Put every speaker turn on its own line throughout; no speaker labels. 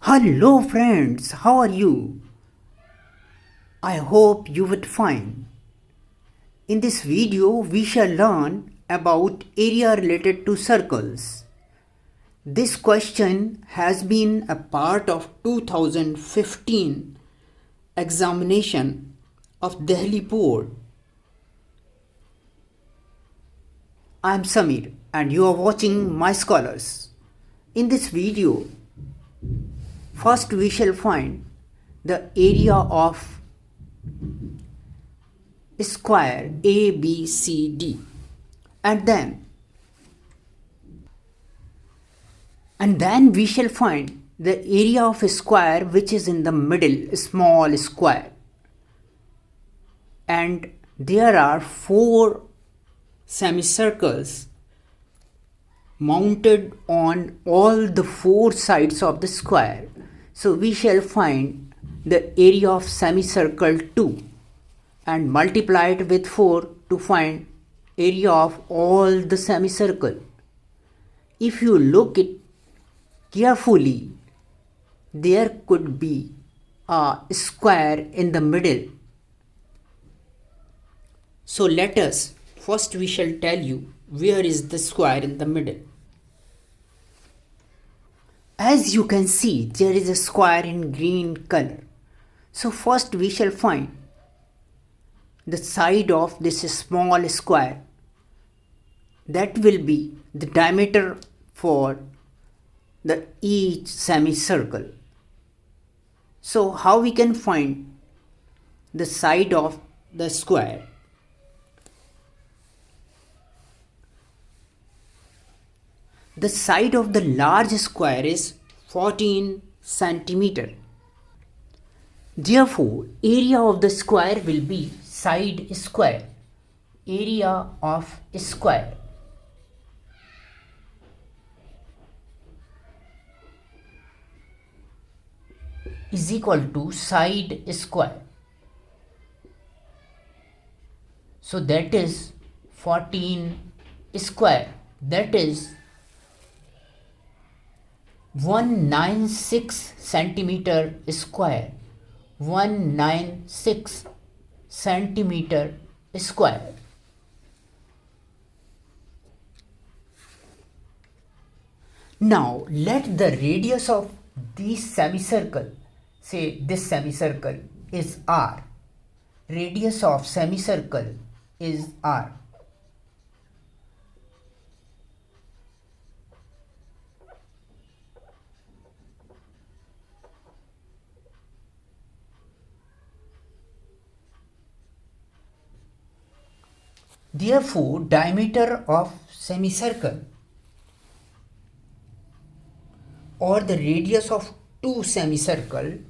Hello friends, how are you? I hope you would fine. In this video we shall learn about area related to circles. This question has been a part of 2015 examination of Delhi Board. I am Samir and you are watching My Scholars. In this video, first we shall find the area of square ABCD and then we shall find the area of a square which is in the middle, a small square, and there are four semicircles mounted on all the four sides of the square. So we shall find the area of semicircle 2 and multiply it with 4 to find area of all the semicircle. If you look it carefully, there could be a square in the middle. So let us first we shall tell you where is the square in the middle. As you can see, there is a square in green color. So first we shall find the side of this small square. That will be the diameter for the each semicircle. So how we can find the side of the square? The side of the large square is 14 centimeter. Therefore, area of the square will be side square. Area of square is equal to side square. So that is 14 square. That is 196 centimeter square. 196 centimeter square. Now let the radius of this semicircle, say this semicircle is R. Radius of semicircle is R. Therefore, diameter of semicircle or the radius of two semicircle,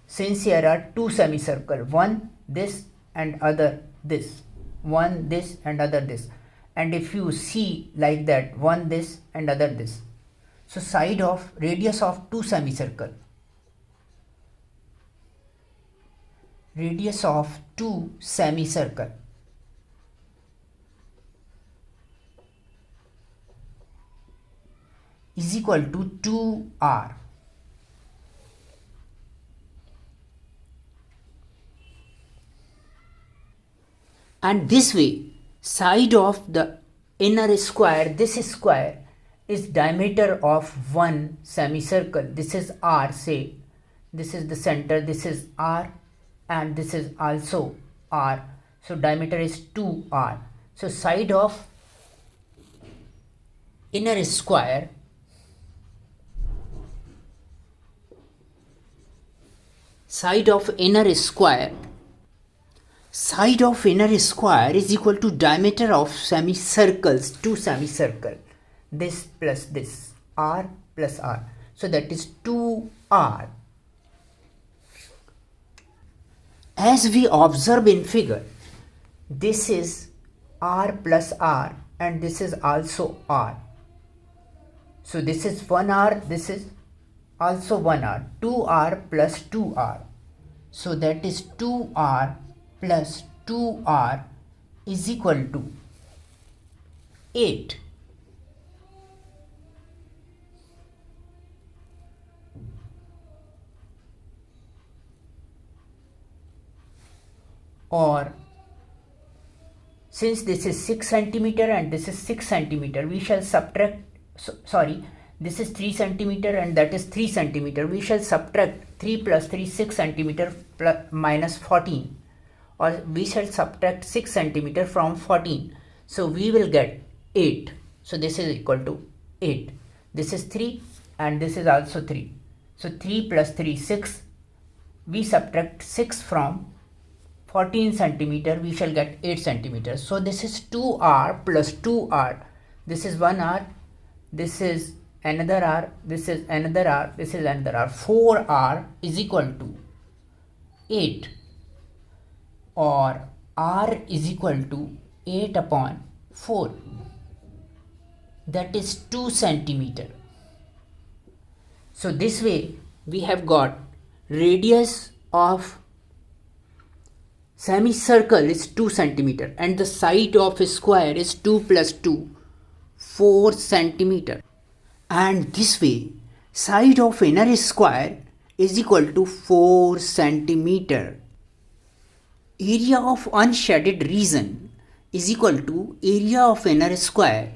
since here are two semicircle, one this and other this, one this and other this, and if you see like that, one this and other this, so side of radius of two semicircle, radius of two semicircle is equal to 2r. And this way, side of the inner square, this square is diameter of one semicircle. This is r, say this is the center, this is r, and this is also r. So diameter is 2r. So side of inner square is equal to diameter of semicircles, two semicircle, this plus this, r plus r, so that is 2r. As we observe in figure, this is r plus r and this is also r. So this is 1r, this is also 1r, 2r plus 2r. So that is 2r plus 2r is equal to 8. or since this is 6 centimeter and this is 6 centimeter, we shall subtract, this is 3 centimeter and that is 3 centimeter. We shall subtract 3 plus 3, 6 centimeter minus 14, or we shall subtract 6 centimeter from 14. So we will get 8. So this is equal to 8. This is 3 and this is also 3. So 3 plus 3, 6. We subtract 6 from 14 centimeter, we shall get 8 centimeters. So this is 2r plus 2r. This is 1r. This is another r. This is another r. This is another r. 4r is equal to 8, or r is equal to 8 upon 4. That is 2 centimeter. So this way we have got radius of semicircle is 2 centimeter and the side of a square is 2 plus 2, 4 centimeter. And this way side of inner square is equal to 4 centimeter. Area of unshaded region is equal to area of inner square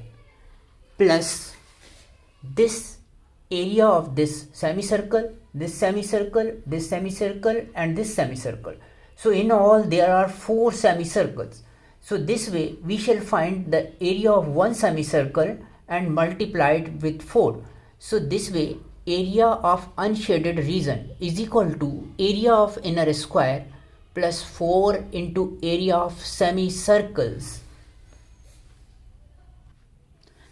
plus this area of this semicircle, this semicircle, this semicircle and this semicircle. So in all there are 4 semicircles. So this way we shall find the area of one semicircle and multiply it with 4. So this way area of unshaded region is equal to area of inner square plus 4 into area of semicircles.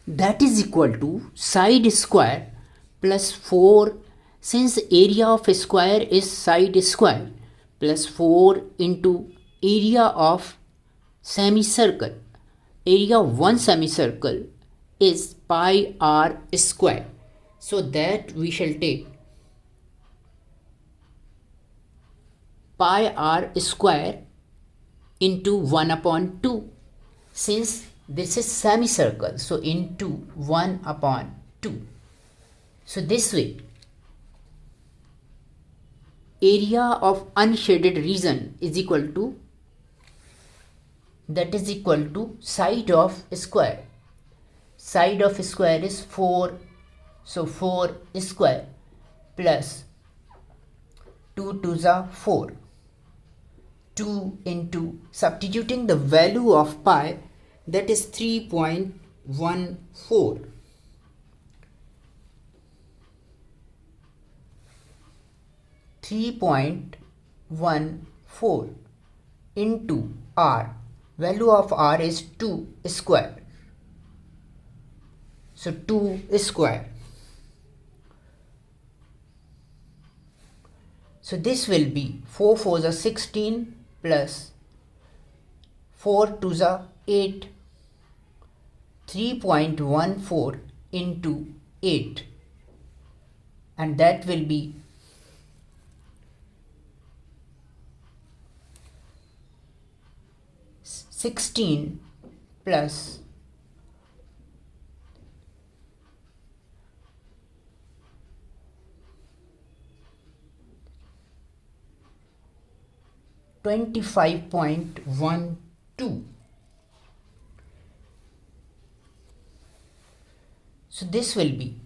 That is equal to side square plus 4, since area of a square is side square, plus 4 into area of semicircle. Area of one semicircle is pi r square. So that we shall take pi r square into 1 upon 2. Since this is semicircle, so into 1 upon 2. So this way area of unshaded region is equal to, that is equal to side of square. Side of square is 4, so 4 square plus 2 to the 4. 2 into, substituting the value of pi, that is 3.14. into r. Value of r is 2 square. So 2 square. So this will be 4 4 is 16 plus 4 to the 8. 3.14 into 8, and that will be 16 plus 25.12. So this will be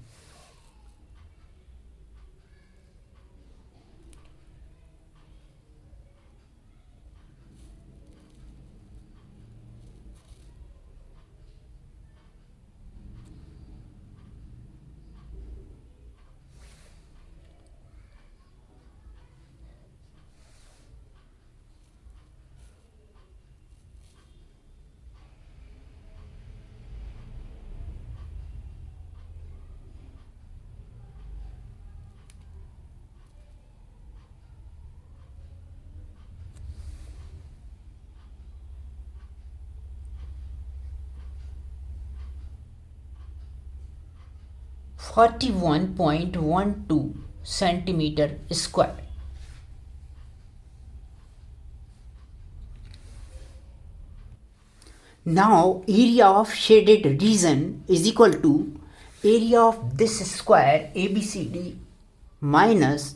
(41.12 centimeter square). Now area of shaded region is equal to area of this square ABCD minus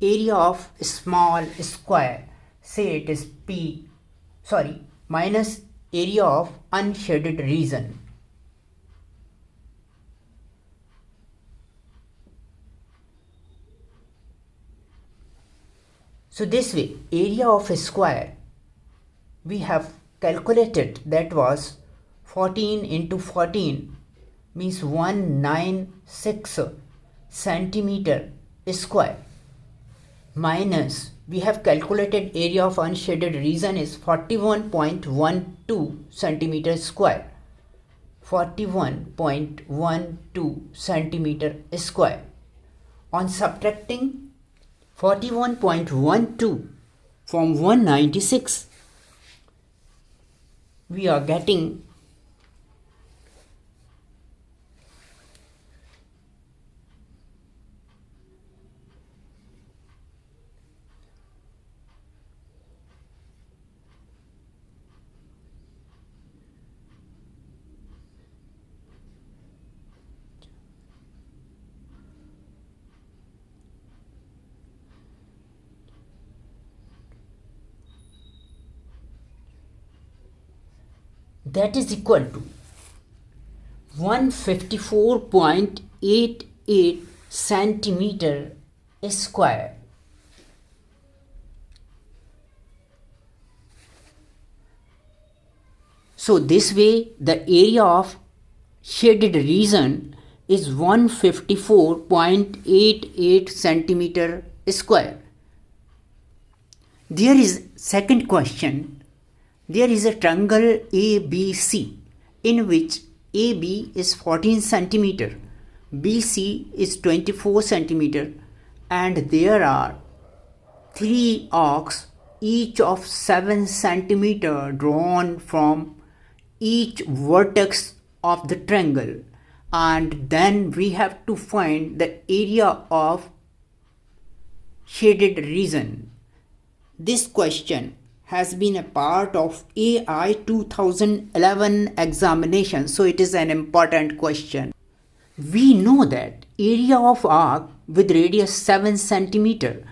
area of small square, say it is P minus area of unshaded region. So this way, area of a square we have calculated, that was 14 into 14 means 196 centimeter square, minus we have calculated area of unshaded region is 41.12 centimeter square, 41.12 centimeter square. On subtracting 41.12 from 196, we are getting that is equal to 154.88 centimeter square. So this way the area of shaded region is 154.88 centimeter square. There is second question. There is a triangle ABC in which AB is 14 centimeter, BC is 24 centimeter, and there are three arcs each of 7 centimeter drawn from each vertex of the triangle, and then we have to find the area of shaded region. This question has been a part of AI 2011 examination, so it is an important question. We know that area of arc with radius 7 centimeter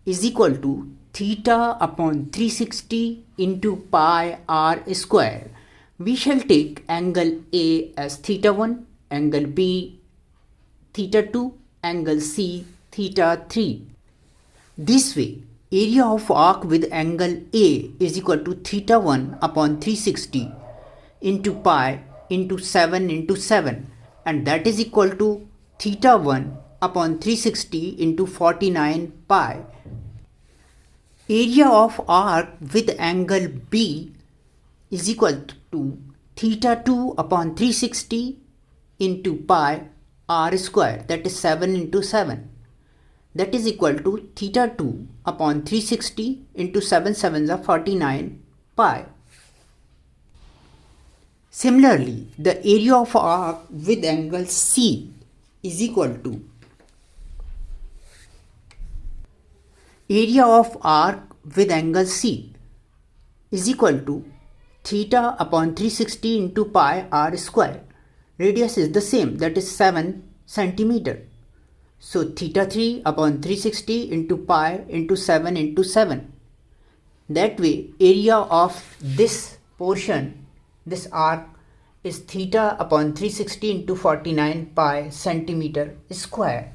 is equal to theta upon 360 into pi r square. We shall take angle A as theta 1, angle B theta 2, angle C theta 3. This way, area of arc with angle A is equal to theta 1 upon 360 into pi into 7 into 7, and that is equal to theta 1 upon 360 into 49 pi. Area of arc with angle B is equal to theta 2 upon 360 into pi r square, that is 7 into 7. That is equal to theta 2 upon 360 into 7 sevens are 49 pi. Similarly, the area of arc with angle C is equal to area of arc with angle C is equal to theta upon 360 into pi r square. Radius is the same, that is 7 centimeter. So theta 3 upon 360 into pi into 7 into 7. That way area of this portion, this arc, is theta upon 360 into 49 pi centimeter square.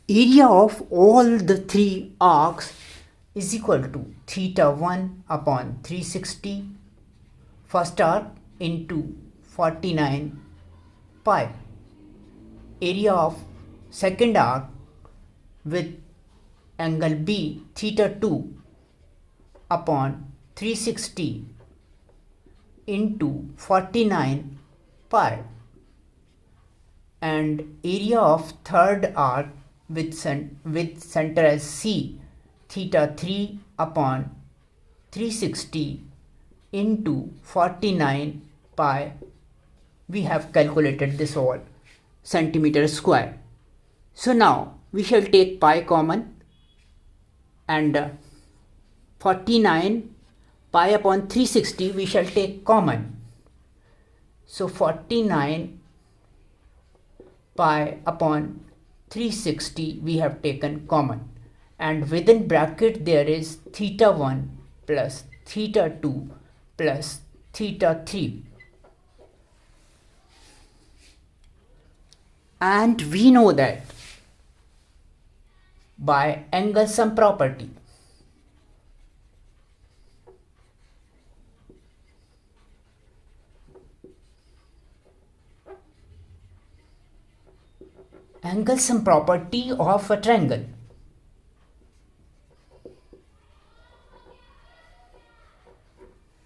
Area of all the three arcs is equal to theta 1 upon 360 first arc into 49 pi. Area of second arc with angle B theta 2 upon 360 into 49 pi, and area of third arc with center as C theta 3 upon 360 into 49 pi. We have calculated this all centimeter square. So now we shall take pi common, and 49 pi upon 360 we shall take common. So 49 pi upon 360 we have taken common, and within bracket there is theta 1 plus theta 2 plus theta 3. And we know that by angle sum property, angle sum property of a triangle.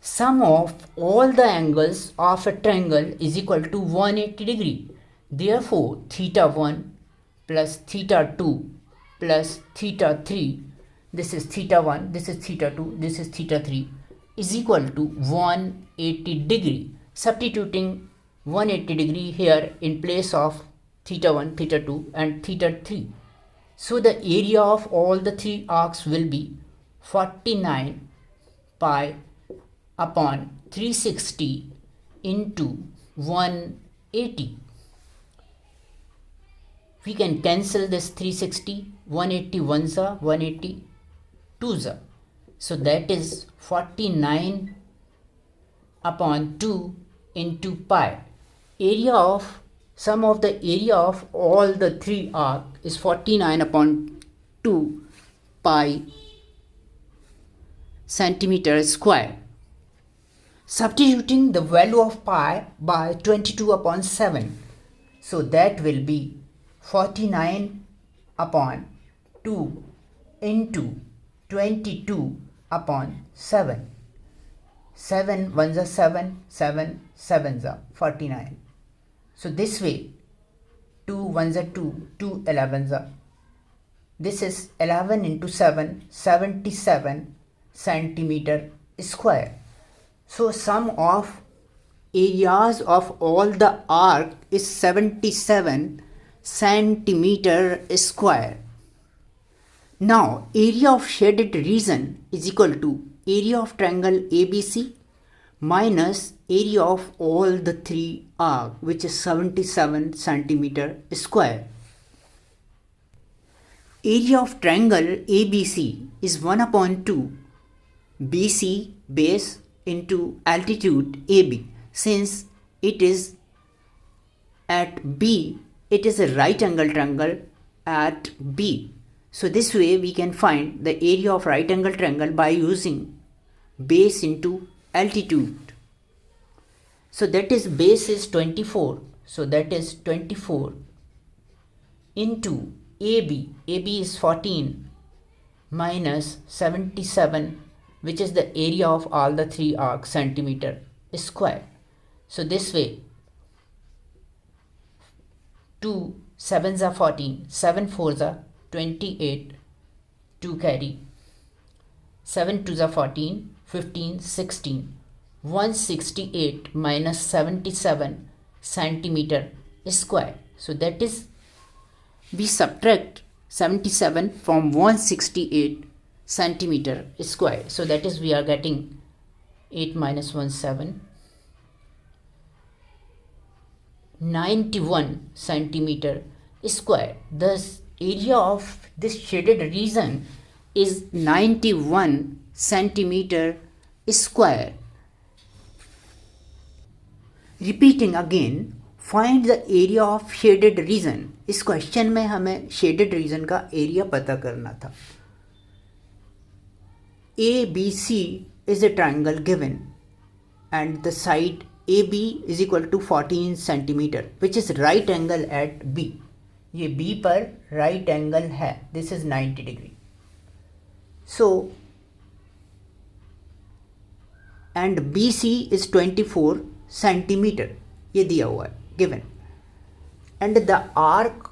Sum of all the angles of a triangle is equal to 180 degree. Therefore, theta 1 plus theta 2 plus theta 3, this is theta 1, this is theta 2, this is theta 3, is equal to 180 degree. Substituting 180 degree here in place of theta 1, theta 2 and theta 3. So the area of all the three arcs will be 49 pi upon 360 into 180. We can cancel this 360, 180 ones are 180 twos are. So that is 49 upon 2 into pi. Area of sum of the area of all the three arc is 49 upon 2 pi centimeter square. Substituting the value of pi by 22 upon 7. So that will be 49 upon 2 into 22 upon 7. 7 ones are 7, 7 sevens are 49. So this way 2 ones are 2, 2 11s are. This is 11 into 7, 77 centimeter square. So sum of areas of all the arc is 77 centimeter square. Now area of shaded region is equal to area of triangle ABC minus area of all the three arc, which is 77 centimeter square. Area of triangle ABC is 1 upon 2 BC base into altitude AB. Since it is at B, it is a right angle triangle at B. So this way we can find the area of right angle triangle by using base into altitude. So that is base is 24. So that is 24 into AB. AB is 14 minus 77, which is the area of all the three arcs, centimeter square. So this way 2 sevens are 14, 7 fours are 28, 2 carry, 7 twos are 14, 15, 16, 168 minus 77 centimeter square. So that is, we subtract 77 from 168 centimeter square. So that is, we are getting 8 minus 1 7, 91 centimeter square. Thus area of this shaded region is 91 centimeter square. Repeating again, find the area of shaded region. इस question में हमें shaded region का area पता करना था. ABC is a triangle given and the side AB is equal to 14 centimeter, which is right angle at B. ये B पर right angle है. This is 90 degree. So and BC is 24 centimeter. ये दिया हुआ है, given. And the arc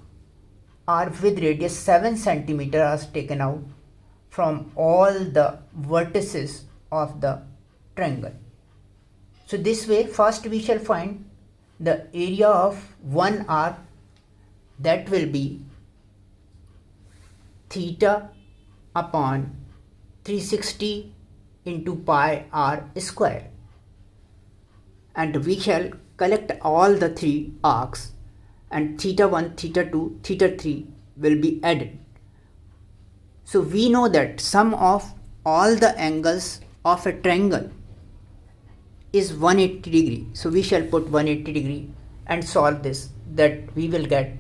with radius 7 centimeter is taken out from all the vertices of the triangle. So this way, first we shall find the area of one arc, that will be theta upon 360 into pi r square, and we shall collect all the three arcs, and theta 1, theta 2, theta 3 will be added. So we know that sum of all the angles of a triangle is 180 degree. So we shall put 180 degree and solve this, that we will get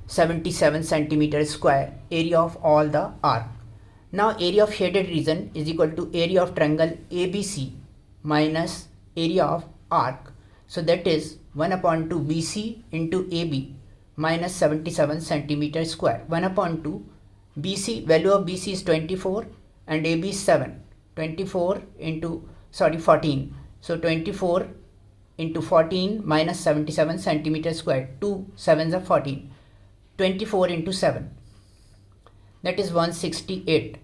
77 centimeter square area of all the arc. Now area of shaded region is equal to area of triangle ABC minus area of arc. So that is 1 upon 2 BC into AB minus 77 centimeter square. 1 upon 2 BC, value of BC is 24 and AB is 7. 24 into 14. So 24 into 14 minus 77 centimeter square. 2 7s are 14. 24 into 7. That is 168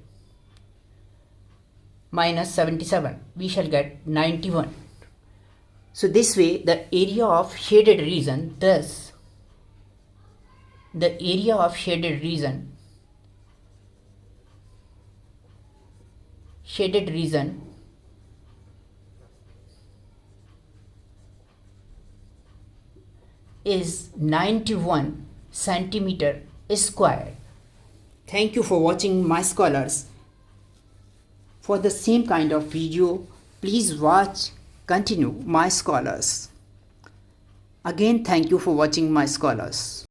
minus 77. We shall get 91. So this way the area of shaded region, thus the area of shaded region is 91 centimeter square. Thank you for watching My Scholars. For the same kind of video, please continue My Scholars. Again, thank you for watching My Scholars.